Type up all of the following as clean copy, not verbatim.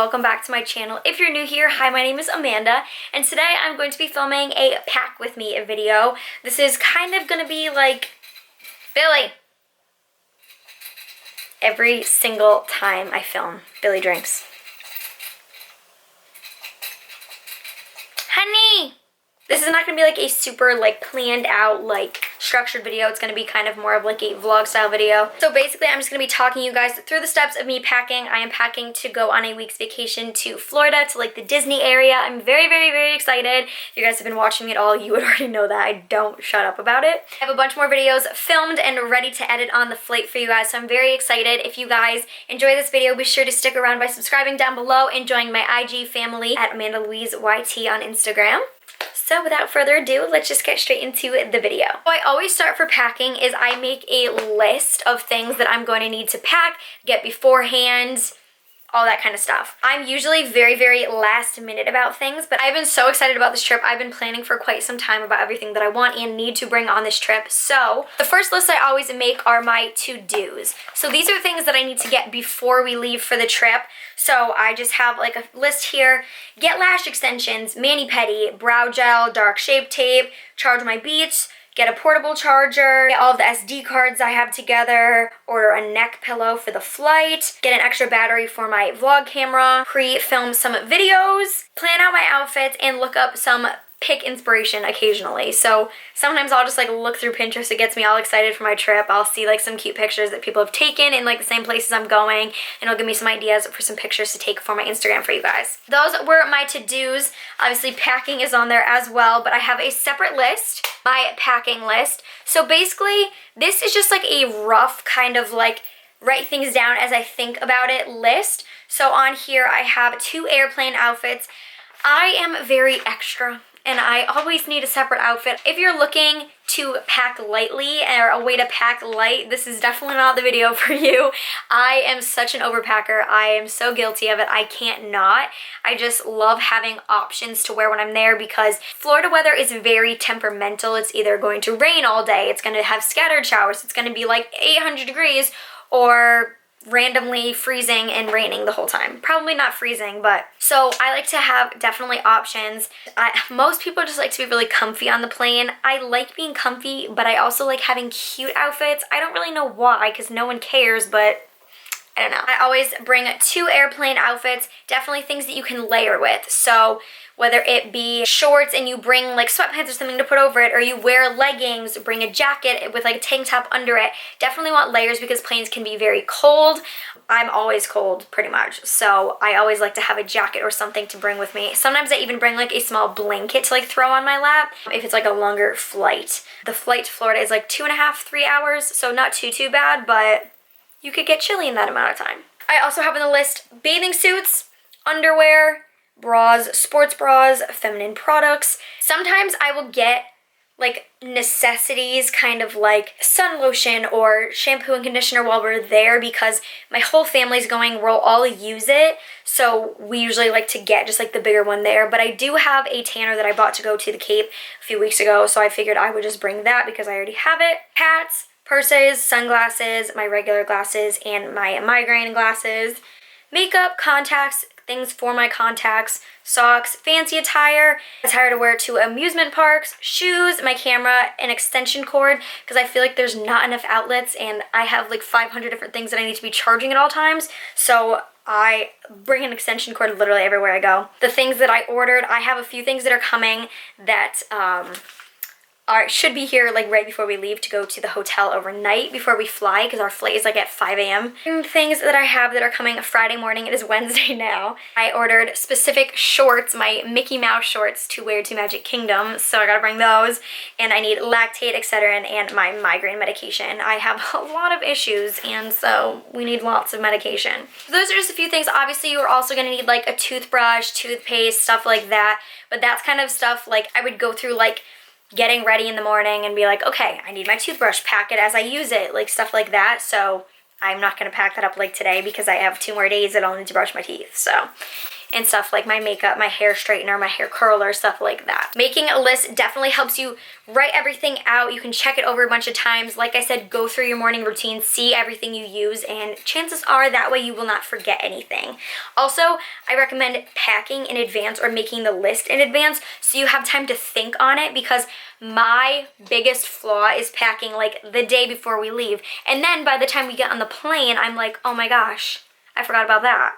welcome back to my channel. If you're new here, hi, my name is Amanda, and today I'm going to be filming a pack with me video. This is kind of going to be like, Billy. Every single time I film, Billy drinks. Honey! This is not going to be like a super like planned out like structured video. It's going to be kind of more of like a vlog style video. So basically I'm just going to be talking you guys through the steps of me packing. I am packing to go on a week's vacation to Florida, to like the Disney area. I'm very excited. If you guys have been watching me at all, you would already know that. I don't shut up about it. I have a bunch more videos filmed and ready to edit on the flight for you guys, so I'm very excited. If you guys enjoy this video, be sure to stick around by subscribing down below and joining my IG family at AMANDALOUISE YT on Instagram. So without further ado, let's just get straight into the video. What I always start for packing is I make a list of things that I'm going to need to pack, get beforehand, all that kind of stuff. I'm usually very last minute about things, but I've been so excited about this trip. I've been planning for quite some time about everything that I want and need to bring on this trip. So the first list I always make are my to-dos. So these are things that I need to get before we leave for the trip. So I just have like a list here. Get lash extensions, mani-pedi, brow gel, dark shape tape, charge my Beats, get a portable charger, get all of the SD cards I have together, order a neck pillow for the flight, get an extra battery for my vlog camera, pre-film some videos, plan out my outfits, and look up some pick inspiration occasionally. So sometimes I'll just like look through Pinterest. It gets me all excited for my trip. I'll see like some cute pictures that people have taken in like the same places I'm going, and it'll give me some ideas for some pictures to take for my Instagram for you guys. Those were my to-dos. Obviously packing is on there as well, but I have a separate list, my packing list. So basically this is just like a rough kind of like write things down as I think about it list. So on here I have 2 airplane outfits. I am very extra, and I always need a separate outfit. If you're looking to pack lightly or a way to pack light, this is definitely not the video for you. I am such an overpacker. I am so guilty of it. I can't not. I just love having options to wear when I'm there because Florida weather is very temperamental. It's either going to rain all day, it's going to have scattered showers, it's going to be like 800 degrees, or randomly freezing and raining the whole time. Probably not freezing, but so I like to have definitely options. Most people just like to be really comfy on the plane. I like being comfy, but I also like having cute outfits. I don't really know why, because no one cares, but I don't know. I always bring 2 airplane outfits, definitely things that you can layer with. So whether it be shorts and you bring like sweatpants or something to put over it, or you wear leggings, bring a jacket with like a tank top under it. Definitely want layers because planes can be very cold. I'm always cold pretty much, so I always like to have a jacket or something to bring with me. Sometimes I even bring like a small blanket to like throw on my lap if it's like a longer flight. The flight to Florida is like 2.5, 3 hours, so not too bad, but you could get chilly in that amount of time. I also have on the list bathing suits, underwear, bras, sports bras, feminine products. Sometimes I will get like necessities, kind of like sun lotion or shampoo and conditioner while we're there because my whole family's going, we'll all use it. So we usually like to get just like the bigger one there. But I do have a tanner that I bought to go to the Cape a few weeks ago, so I figured I would just bring that because I already have it. Hats, purses, sunglasses, my regular glasses, and my migraine glasses. Makeup, contacts, things for my contacts, socks, fancy attire to wear to amusement parks, shoes, my camera, an extension cord, because I feel like there's not enough outlets and I have like 500 different things that I need to be charging at all times. So I bring an extension cord literally everywhere I go. The things that I ordered, I have a few things that are coming that should be here like right before we leave to go to the hotel overnight before we fly, because our flight is like at 5 a.m. Things that I have that are coming Friday morning. It is Wednesday now. I ordered specific shorts, my Mickey Mouse shorts to wear to Magic Kingdom, so I gotta bring those. And I need Lactate, Excedrin, and my migraine medication. I have a lot of issues, and so we need lots of medication. Those are just a few things. Obviously, you are also gonna need like a toothbrush, toothpaste, stuff like that. But that's kind of stuff like I would go through like getting ready in the morning and be like, okay, I need my toothbrush, pack it as I use it, like stuff like that. So I'm not going to pack that up like today because I have 2 more days that I'll need to brush my teeth. So and stuff like my makeup, my hair straightener, my hair curler, stuff like that. Making a list definitely helps you write everything out. You can check it over a bunch of times. Like I said, go through your morning routine, see everything you use, and chances are that way you will not forget anything. Also, I recommend packing in advance or making the list in advance so you have time to think on it, because my biggest flaw is packing like the day before we leave. And then by the time we get on the plane, I'm like, oh my gosh, I forgot about that.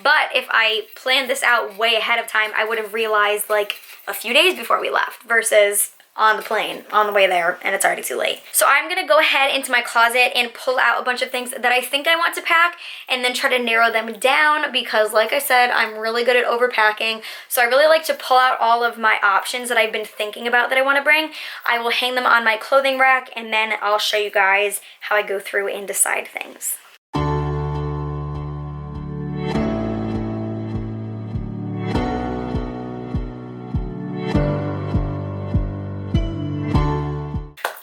But if I planned this out way ahead of time, I would have realized like a few days before we left versus on the plane, on the way there, and it's already too late. So I'm gonna go ahead into my closet and pull out a bunch of things that I think I want to pack and then try to narrow them down, because like I said, I'm really good at overpacking. So I really like to pull out all of my options that I've been thinking about that I wanna bring. I will hang them on my clothing rack, and then I'll show you guys how I go through and decide things.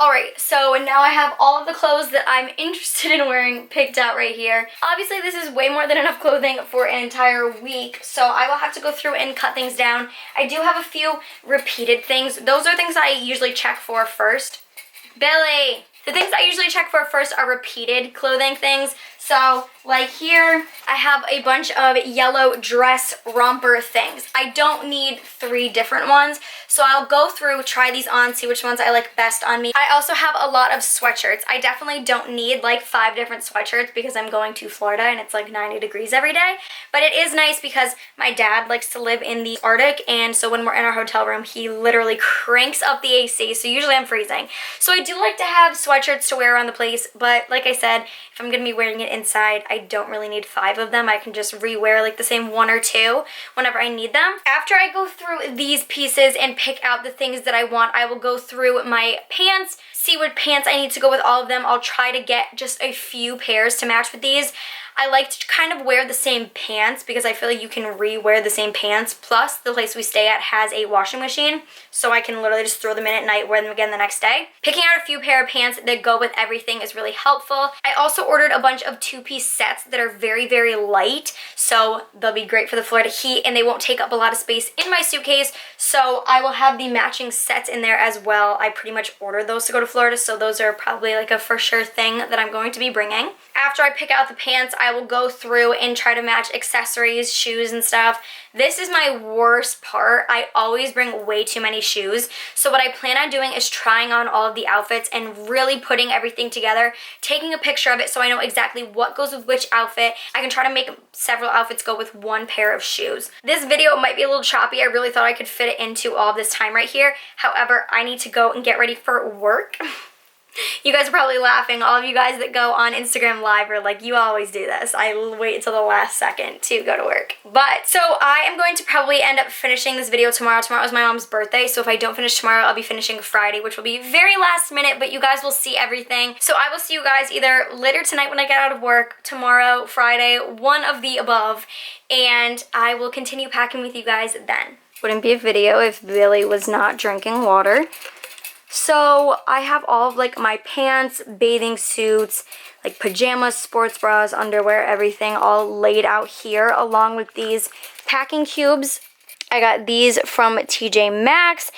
Alright, so now I have all of the clothes that I'm interested in wearing picked out right here. Obviously, this is way more than enough clothing for an entire week, so I will have to go through and cut things down. I do have a few repeated things. Those are things I usually check for first. Billy! The things I usually check for first are repeated clothing things. So, like here, I have a bunch of yellow dress romper things. I don't need 3 different ones, so I'll go through, try these on, see which ones I like best on me. I also have a lot of sweatshirts. I definitely don't need like 5 different sweatshirts because I'm going to Florida and it's like 90 degrees every day. But it is nice because my dad likes to live in the Arctic, and so when we're in our hotel room, he literally cranks up the AC, so usually I'm freezing. So I do like to have sweatshirts to wear around the place, but like I said, if I'm gonna be wearing it inside, I don't really need 5 of them. I can just rewear like the same 1 or 2 whenever I need them. After I go through these pieces and pick out the things that I want, I will go through my pants, see what pants I need to go with all of them. I'll try to get just a few pairs to match with these. I like to kind of wear the same pants because I feel like you can re-wear the same pants. Plus, the place we stay at has a washing machine, so I can literally just throw them in at night, wear them again the next day. Picking out a few pair of pants that go with everything is really helpful. I also ordered a bunch of 2-piece sets that are very, very light, so they'll be great for the Florida heat, and they won't take up a lot of space in my suitcase, so I will have the matching sets in there as well. I pretty much ordered those to go to Florida, so those are probably like a for sure thing that I'm going to be bringing. After I pick out the pants, I will go through and try to match accessories, shoes, and stuff. This is my worst part. I always bring way too many shoes. So what I plan on doing is trying on all of the outfits and really putting everything together, taking a picture of it so I know exactly what goes with which outfit. I can try to make several outfits go with 1 pair of shoes. This video might be a little choppy. I really thought I could fit it into all of this time right here. However, I need to go and get ready for work. You guys are probably laughing. All of you guys that go on Instagram Live are like, you always do this. I wait until the last second to go to work. But, so I am going to probably end up finishing this video tomorrow. Tomorrow is my mom's birthday, so if I don't finish tomorrow, I'll be finishing Friday, which will be very last minute, but you guys will see everything. So I will see you guys either later tonight when I get out of work, tomorrow, Friday, one of the above, and I will continue packing with you guys then. Wouldn't be a video if Billy was not drinking water. So I have all of like my pants, bathing suits, like pajamas, sports bras, underwear, everything all laid out here, along with these packing cubes. I got these from TJ Maxx.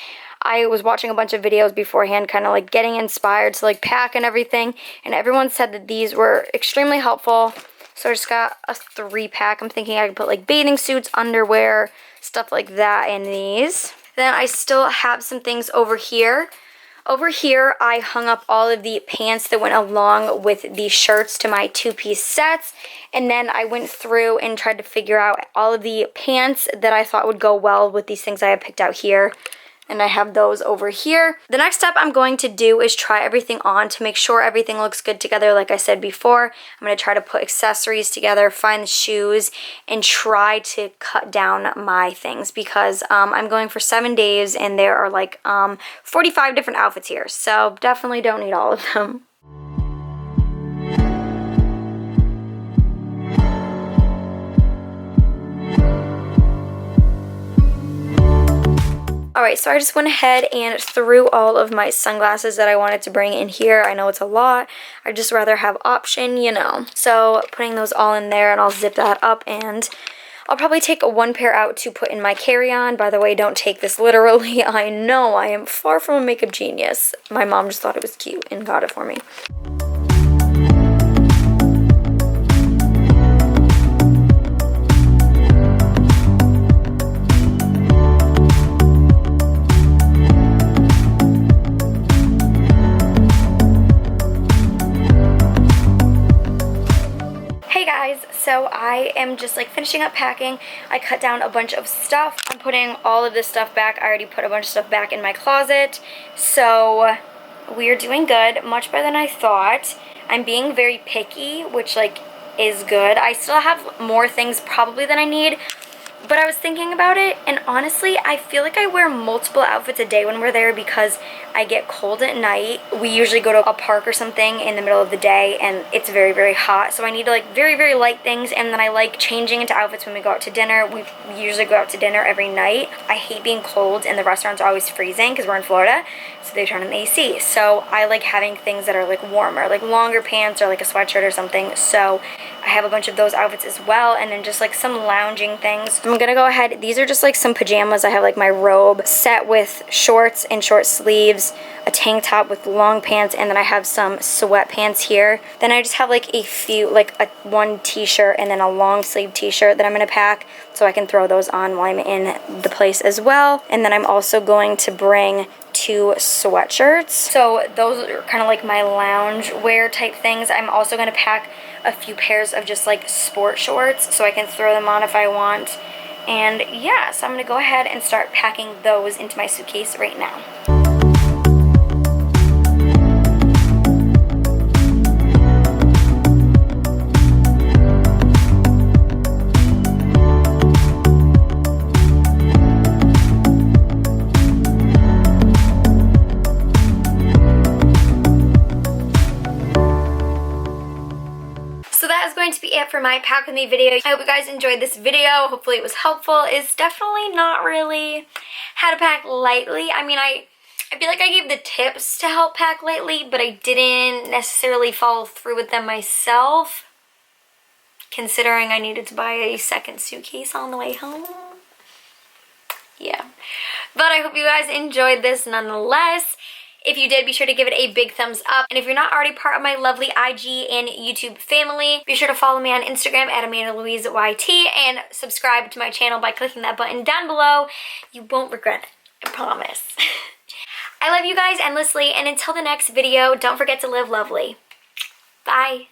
I was watching a bunch of videos beforehand, kind of like getting inspired to like pack and everything, and everyone said that these were extremely helpful. So I just got a 3-pack. I'm thinking I could put like bathing suits, underwear, stuff like that in these. Then I still have some things over here. Over here, I hung up all of the pants that went along with the shirts to my 2-piece sets. And then I went through and tried to figure out all of the pants that I thought would go well with these things I have picked out here. And I have those over here. The next step I'm going to do is try everything on to make sure everything looks good together. Like I said before, I'm going to try to put accessories together, find the shoes, and try to cut down my things because I'm going for 7 days and there are like 45 different outfits here. So definitely don't need all of them. Alright, so I just went ahead and threw all of my sunglasses that I wanted to bring in here. I know it's a lot. I'd just rather have option, you know. So putting those all in there, and I'll zip that up and I'll probably take one pair out to put in my carry-on. By the way, don't take this literally. I know I am far from a makeup genius. My mom just thought it was cute and got it for me. So I am just like finishing up packing. I cut down a bunch of stuff. I'm putting all of this stuff back. I already put a bunch of stuff back in my closet. So we're doing good, much better than I thought. I'm being very picky, which like is good. I still have more things probably than I need. But I was thinking about it, and honestly, I feel like I wear multiple outfits a day when we're there because I get cold at night. We usually go to a park or something in the middle of the day, and it's very, very hot. So I need like very, very light things, and then I like changing into outfits when we go out to dinner. We usually go out to dinner every night. I hate being cold, and the restaurants are always freezing because we're in Florida, so they turn on the AC. So I like having things that are like warmer, like longer pants or like a sweatshirt or something. So I have a bunch of those outfits as well, and then just like some lounging things. I'm gonna go ahead, these are just like some pajamas. I have like my robe set with shorts and short sleeves, a tank top with long pants, and then I have some sweatpants here. Then I just have like a few, like one t-shirt and then a long sleeve t-shirt that I'm gonna pack so I can throw those on while I'm in the place as well. And then I'm also going to bring 2 sweatshirts. So those are kind of like my lounge wear type things. I'm also gonna pack a few pairs of just like sport shorts so I can throw them on if I want. And yeah, so I'm gonna go ahead and start packing those into my suitcase right now. Going to be it for my pack with me video. I hope you guys enjoyed this video. Hopefully it was helpful. It's definitely not really how to pack lightly. I mean, I feel like I gave the tips to help pack lightly, but I didn't necessarily follow through with them myself, considering I needed to buy a second suitcase on the way home. Yeah, but I hope you guys enjoyed this nonetheless. If you did, be sure to give it a big thumbs up. And if you're not already part of my lovely IG and YouTube family, be sure to follow me on Instagram at AMANDALOUISE and subscribe to my channel by clicking that button down below. You won't regret it, I promise. I love you guys endlessly, and until the next video, don't forget to live lovely. Bye.